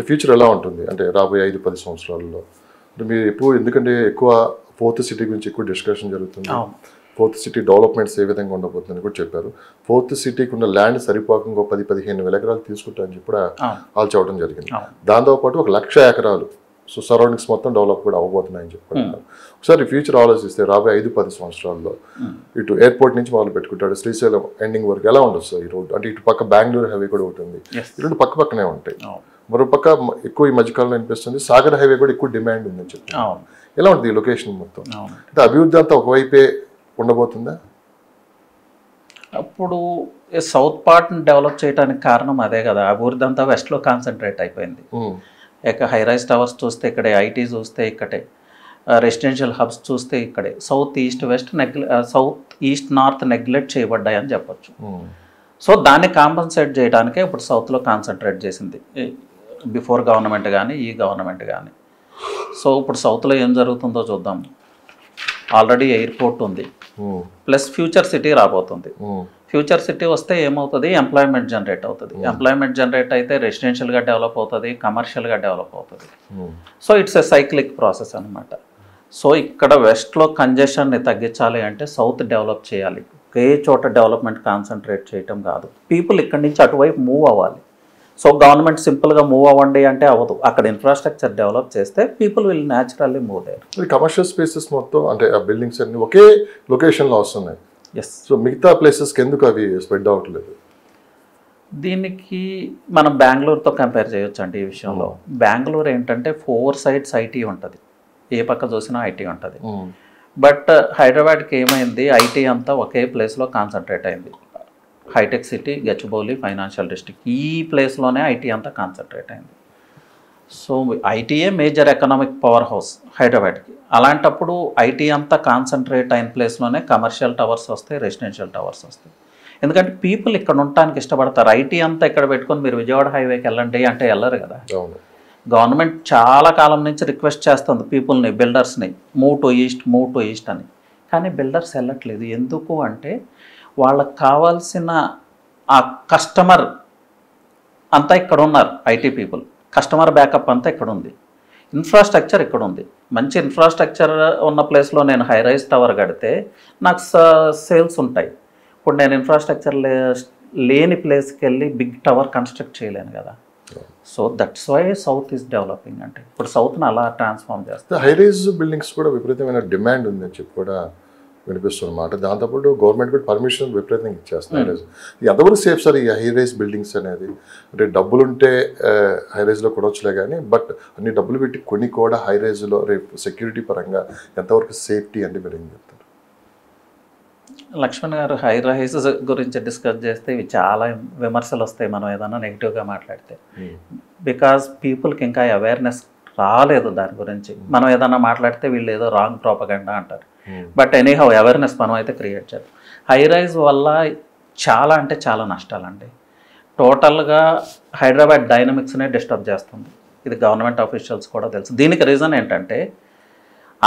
Future ఎలా ఉంటుంది అంటే రాబోయే 5-10 సంవత్సరాల్లో? అంటే మీరు ఎప్పుడు ఎందుకంటే ఎక్కువ ఫోర్త్ సిటీ గురించి ఎక్కువ డిస్కషన్ జరుగుతుంది. ఫోర్త్ సిటీ డెవలప్మెంట్స్ ఏ విధంగా ఉండబోతుందని కూడా చెప్పారు. ఫోర్త్ సిటీకి ఉన్న ల్యాండ్ సరిపోకుండా 10-15 వేల ఎకరాలు తీసుకుంటారని చెప్పి కూడా వాళ్ళు చెప్పడం జరిగింది. దాంతోపాటు 1,00,000 ఎకరాలు సో సరౌండింగ్స్ మొత్తం డెవలప్ కూడా అవ్వబోతున్నాయని చెప్పుకుంటున్నారు. ఒకసారి ఫ్యూచర్ ఆలోచిస్తే రాబోయే 5-10 సంవత్సరాల్లో ఇటు ఎయిర్పోర్ట్ నుంచి మొదలు పెట్టుకుంటాడు శ్రీశైలం ఎండింగ్ వరకు ఎలా ఉండొచ్చు సార్ ఈ రోడ్డు? అంటే ఇటు పక్క బెంగళూరు హైవే కూడా ఉంటుంది, ఈ రెండు పక్క పక్కనే ఉంటాయి. మరో పక్క ఎక్కువ ఈ మధ్యకాలంలో అనిపిస్తుంది సాగర్ హైవే కూడా ఎక్కువ డిమాండ్ ఉందని చెప్పి. ఎలా ఉంటుంది ఈ లొకేషన్ మొత్తం? అంటే అభివృద్ధి అంతా ఒకవైపే ఉండబోతుందా? అప్పుడు సౌత్ పార్ట్ని డెవలప్ చేయడానికి కారణం అదే కదా, అభివృద్ధి అంతా వెస్ట్లో కాన్సన్ట్రేట్ అయిపోయింది. ఇక హై రైజ్ టవర్స్ చూస్తే ఇక్కడే, ఐటీ చూస్తే ఇక్కడే, రెసిడెన్షియల్ హబ్స్ చూస్తే ఇక్కడే, సౌత్ ఈస్ట్ నార్త్ నెగ్లెక్ట్ చేయబడ్డాయని చెప్పొచ్చు. సో దాన్ని కాంపన్సేట్ చేయడానికే ఇప్పుడు సౌత్లో కాన్సన్ట్రేట్ చేసింది బిఫోర్ గవర్నమెంట్ కానీ ఈ గవర్నమెంట్ కానీ. సో ఇప్పుడు సౌత్లో ఏం జరుగుతుందో చూద్దాం. ఆల్రెడీ ఎయిర్పోర్ట్ ఉంది, ప్లస్ ఫ్యూచర్ సిటీ రాబోతుంది. ఫ్యూచర్ సిటీ వస్తే ఏమవుతుంది, ఎంప్లాయ్మెంట్ జనరేట్ అవుతుంది. ఎంప్లాయ్మెంట్ జనరేట్ అయితే రెసిడెన్షియల్గా డెవలప్ అవుతుంది, కమర్షియల్గా డెవలప్ అవుతుంది. So it's a cyclic process అనమాట. సో ఇక్కడ వెస్ట్లో కంజెషన్ని తగ్గించాలి అంటే సౌత్ డెవలప్ చేయాలి. ఒకే చోట డెవలప్మెంట్ కాన్సన్ట్రేట్ చేయటం కాదు, పీపుల్ ఇక్కడి నుంచి అటువైపు మూవ్ అవ్వాలి. సో గవర్నమెంట్ సింపుల్గా మూవ్ అవ్వండి అంటే అవ్వదు, అక్కడ ఇన్ఫ్రాస్ట్రక్చర్ డెవలప్ చేస్తే people will naturally move there. Commercial spaces మొత్తం అంటే ఆ బిల్డింగ్స్ అన్ని ఒకే లొకేషన్లో వస్తున్నాయి. సో మిగతా ప్లేసెస్కి ఎందుకు అవి స్ప్రెడ్ అవ్వట్లేదు? దీనికి మనం బెంగళూరుతో కంపేర్ చేయొచ్చు అండి ఈ విషయంలో. బెంగళూరు ఏంటంటే 4 sides ఐటీ ఉంటుంది, ఏ పక్క చూసినా ఐటీ ఉంటుంది. బట్ హైదరాబాద్కి ఏమైంది, ఐటీ అంతా ఒకే ప్లేస్లో కాన్సన్ట్రేట్ అయింది. హైటెక్ సిటీ, గచ్చిబౌలి, ఫైనాన్షియల్ డిస్ట్రిక్ట్, ఈ ప్లేస్లోనే ఐటీ అంతా కాన్సన్ట్రేట్ అయింది. సో ఐటీయే మేజర్ ఎకనామిక్ పవర్ హౌస్ హైదరాబాద్కి. అలాంటప్పుడు ఐటీ అంతా కాన్సన్ట్రేట్ అయిన ప్లేస్లోనే కమర్షియల్ టవర్స్ వస్తాయి, రెసిడెన్షియల్ టవర్స్ వస్తాయి. ఎందుకంటే పీపుల్ ఇక్కడ ఉండటానికి ఇష్టపడతారు. ఐటీ అంతా ఇక్కడ పెట్టుకొని మీరు విజయవాడ హైవేకి వెళ్ళండి అంటే వెళ్ళరు కదా. గవర్నమెంట్ చాలా కాలం నుంచి రిక్వెస్ట్ చేస్తుంది పీపుల్ని, బిల్డర్స్ని, మూవ్ టు ఈస్ట్ అని. కానీ బిల్డర్స్ వెళ్ళట్లేదు. ఎందుకు అంటే వాళ్ళకి కావాల్సిన ఆ కస్టమర్ అంతా ఇక్కడ ఉన్నారు. ఐటీ పీపుల్ కస్టమర్ బ్యాకప్ అంతా ఇక్కడ ఉంది, ఇన్ఫ్రాస్ట్రక్చర్ ఇక్కడ ఉంది. మంచి ఇన్ఫ్రాస్ట్రక్చర్ ఉన్న ప్లేస్లో నేను హై రైజ్ టవర్ కడితే నాకు సేల్స్ ఉంటాయి. ఇప్పుడు నేను ఇన్ఫ్రాస్ట్రక్చర్ లేని ప్లేస్కి వెళ్ళి బిగ్ టవర్ కన్స్ట్రక్ట్ చేయలేను కదా. So that's why south is developing. అంటే ఇప్పుడు సౌత్ని అలా ట్రాన్స్ఫార్మ్ చేస్తారు. హై రైజ్ బిల్డింగ్స్ కూడా విపరీతమైన డిమాండ్ ఉందని చెప్పి కూడా వినిపిస్తున్నమాట. దాంతోపాటు గవర్నమెంట్ కూడా పర్మిషన్ విపరీతంగా ఇచ్చేస్తుంది. ఎంతవరకు సేఫ్ సార్ ఈ హై రైజ్ బిల్డింగ్స్ అనేది? అంటే డబ్బులుంటే హై రైజ్లో కొనవచ్చులే కానీ బట్ అన్ని డబ్బులు పెట్టి కొన్ని కూడా హై రైజ్లో రేపు సెక్యూరిటీ పరంగా ఎంతవరకు సేఫ్టీ అంటే మీరు ఏం చెప్తారు? లక్ష్మణ్ గారు, హై రైజ్ గురించి డిస్కస్ చేస్తే ఇవి చాలా విమర్శలు వస్తాయి మనం ఏదైనా నెగిటివ్గా మాట్లాడితే. బికాజ్ పీపుల్కి ఇంకా అవేర్నెస్ రాలేదు దాని గురించి. మనం ఏదైనా మాట్లాడితే వీళ్ళు ఏదో రాంగ్ ప్రోపగండా అంటారు. బట్ ఎనీహౌ అవేర్నెస్ మనం అయితే క్రియేట్ చేద్దాం. హై రైజ్ వల్ల చాలా అంటే చాలా నష్టాలండి. టోటల్గా హైదరాబాద్ డైనమిక్స్నే డిస్టర్బ్ చేస్తుంది. ఇది గవర్నమెంట్ ఆఫీషియల్స్ కూడా తెలుసు. దీనికి రీజన్ ఏంటంటే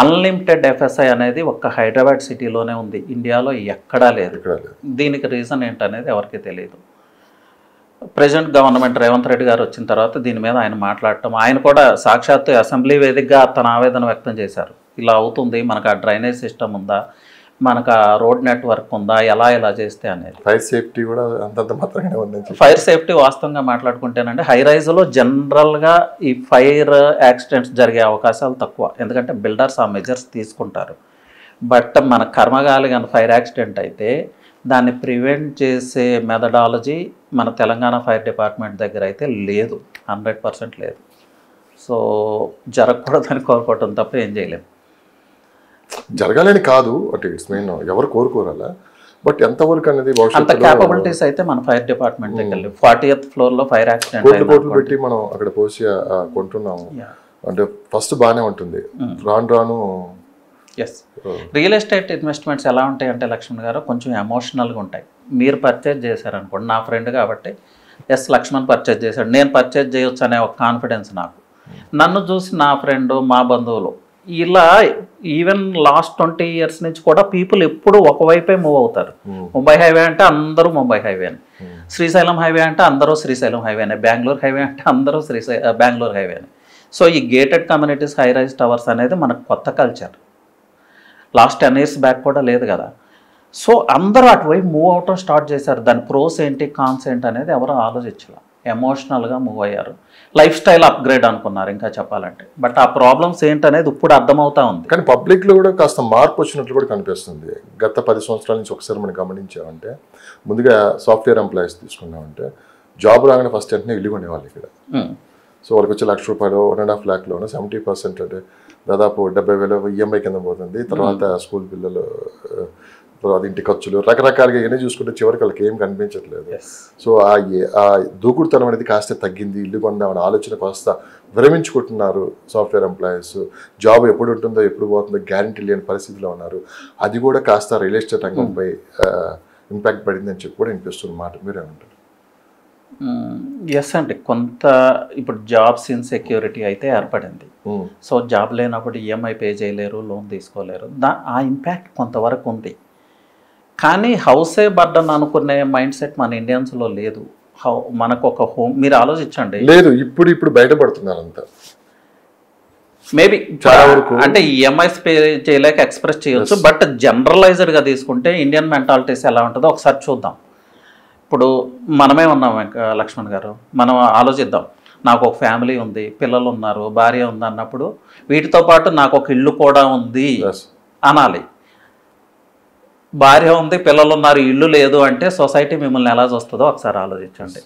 అన్లిమిటెడ్ ఎఫ్ఎస్ఐ అనేది ఒక్క హైదరాబాద్ సిటీలోనే ఉంది, ఇండియాలో ఎక్కడా లేదు. దీనికి రీజన్ ఏంటనేది ఎవరికి తెలియదు. ప్రెజెంట్ గవర్నమెంట్ రేవంత్ రెడ్డి గారు వచ్చిన తర్వాత దీని మీద ఆయన మాట్లాడటం, ఆయన కూడా సాక్షాత్తు అసెంబ్లీ వేదికగా తన ఆవేదన వ్యక్తం చేశారు. ఇలా అవుతుంది, మనకు ఆ డ్రైనేజ్ సిస్టమ్ ఉందా, మనకు ఆ రోడ్ నెట్వర్క్ ఉందా, ఎలా చేస్తే అనేది. ఫైర్ సేఫ్టీ కూడా అంతంత మాత్రమే ఉంది. ఫైర్ సేఫ్టీ వాస్తవంగా మాట్లాడుకుంటేనంటే హై రైజ్లో జనరల్గా ఈ ఫైర్ యాక్సిడెంట్స్ జరిగే అవకాశాలు తక్కువ, ఎందుకంటే బిల్డర్స్ ఆ మెజర్స్ తీసుకుంటారు. బట్ మన కర్మగాలి కానీ ఫైర్ యాక్సిడెంట్ అయితే దాన్ని ప్రివెంట్ చేసే మెథడాలజీ మన తెలంగాణ ఫైర్ డిపార్ట్మెంట్ దగ్గర అయితే లేదు, 100% లేదు. సో జరగకూడదని కోరుకోవటం తప్ప ఏం చేయలేము. జరగాలని కాదు అంటే ఇట్స్ మెయిన్ ఎవరు కోరుకోరాలా, బట్ ఎంతవరకు అనేది అంత క్యాపబిలిటీస్ అయితే మన ఫైర్ డిపార్ట్మెంట్ దగ్గర 40th ఫ్లోర్లో ఫైర్ యాక్సిడెంట్ కోట్లు పెట్టి మనం అక్కడ పోసి కొంటున్నాము అంటే ఫస్ట్ బాగానే ఉంటుంది, రాను రియల్ ఎస్టేట్ ఇన్వెస్ట్మెంట్స్ ఎలా ఉంటాయి అంటే లక్ష్మణ్ గారు కొంచెం ఎమోషనల్గా ఉంటాయి. మీరు పర్చేజ్ చేశారనుకోండి, నా ఫ్రెండ్ కాబట్టి లక్ష్మణ్ పర్చేజ్ చేశాడు, నేను పర్చేజ్ చేయొచ్చు అనే ఒక కాన్ఫిడెన్స్ నాకు. నన్ను చూసి నా ఫ్రెండ్, మా బంధువులు ఇలా ఈవెన్ లాస్ట్ 20 years నుంచి కూడా పీపుల్ ఎప్పుడు ఒకవైపే మూవ్ అవుతారు. ముంబై హైవే అంటే అందరూ ముంబై హైవే అని, శ్రీశైలం హైవే అంటే అందరూ శ్రీశైలం హైవే అని, బెంగళూరు హైవే అంటే అందరూ బెంగళూరు హైవే అని. సో ఈ gated communities, high rise towers అనేది మనకు కొత్త కల్చర్. లాస్ట్ 10 years బ్యాక్ కూడా లేదు కదా. సో అందరూ అటువైపు మూవ్ అవటం స్టార్ట్ చేశారు. దాని ప్రోస్ ఏంటి, కాన్స్ ఏంటి అనేది ఎవరు ఆలోచించాల. ఎమోషనల్గా మూవ్ అయ్యారు, లైఫ్ స్టైల్ అప్గ్రేడ్ అనుకున్నారు ఇంకా చెప్పాలంటే. బట్ ఆ ప్రాబ్లమ్స్ ఏంటనేది ఇప్పుడు అర్థమవుతా ఉంది. కానీ పబ్లిక్లో కూడా కాస్త మార్పు వచ్చినట్లు కూడా కనిపిస్తుంది. గత 10 సంవత్సరాల నుంచి ఒకసారి మనం గమనించామంటే, ముందుగా సాఫ్ట్వేర్ ఎంప్లాయీస్ తీసుకున్నామంటే జాబ్ రాగానే ఫస్ట్ వెంటనే ఇల్లు కొనేవాళ్ళు ఇక్కడ. సో వాళ్ళకి వచ్చే ₹1,00,000 1.5 lakh లోను 70% అంటే దాదాపు 70,000 ఈఎంఐ కింద పోతుంది. తర్వాత స్కూల్ పిల్లలు, తర్వాత ఇంటి ఖర్చులు, రకరకాలుగా ఇవన్నీ చూసుకుంటే చివరికి వాళ్ళకి ఏం కనిపించట్లేదు. సో ఆ దూకుడుతనం అనేది కాస్త తగ్గింది. ఇల్లు కొందామని ఆలోచన కాస్త విరమించుకుంటున్నారు సాఫ్ట్వేర్ ఎంప్లాయీస్. జాబ్ ఎప్పుడు ఉంటుందో ఎప్పుడు పోతుందో గ్యారంటీ లేని పరిస్థితిలో ఉన్నారు. అది కూడా కాస్త రియల్ ఎస్టేట్ రంగంపై ఇంపాక్ట్ పడిందని చెప్పి కూడా వినిపిస్తుంది మాట. మీరేమంటారు? ఎస్ అండి, కొంత ఇప్పుడు జాబ్స్ ఇన్సెక్యూరిటీ అయితే ఏర్పడింది. సో జాబ్ లేనప్పుడు ఈఎంఐ పే చేయలేరు, లోన్ తీసుకోలేరు. ఆ ఇంపాక్ట్ కొంతవరకు ఉంది. కానీ హౌసే బర్డన్ అనుకునే మైండ్ సెట్ మన ఇండియన్స్లో లేదు. మనకు ఒక హోమ్, మీరు ఆలోచించండి. లేదు, ఇప్పుడు బయటపడుతున్నారు అంతా. మేబీ అంటే ఈఎంఐస్ పే చేయలేక ఎక్స్ప్రెస్ చేయొచ్చు. బట్ జనరలైజ్డ్గా తీసుకుంటే ఇండియన్ మెంటాలిటీస్ ఎలా ఉంటుందో ఒకసారి చూద్దాం. ఇప్పుడు మనమే ఉన్నాం లక్ష్మణ్ గారు, మనం ఆలోచిద్దాం. నాకు ఒక ఫ్యామిలీ ఉంది, పిల్లలు ఉన్నారు, భార్య ఉంది అన్నప్పుడు వీటితో పాటు నాకు ఒక ఇల్లు కూడా ఉంది అనాలి. భార్య ఉంది, పిల్లలు ఉన్నారు, ఇల్లు లేదు అంటే సొసైటీ మిమ్మల్ని ఎలా చూస్తుందో ఒకసారి ఆలోచించండి.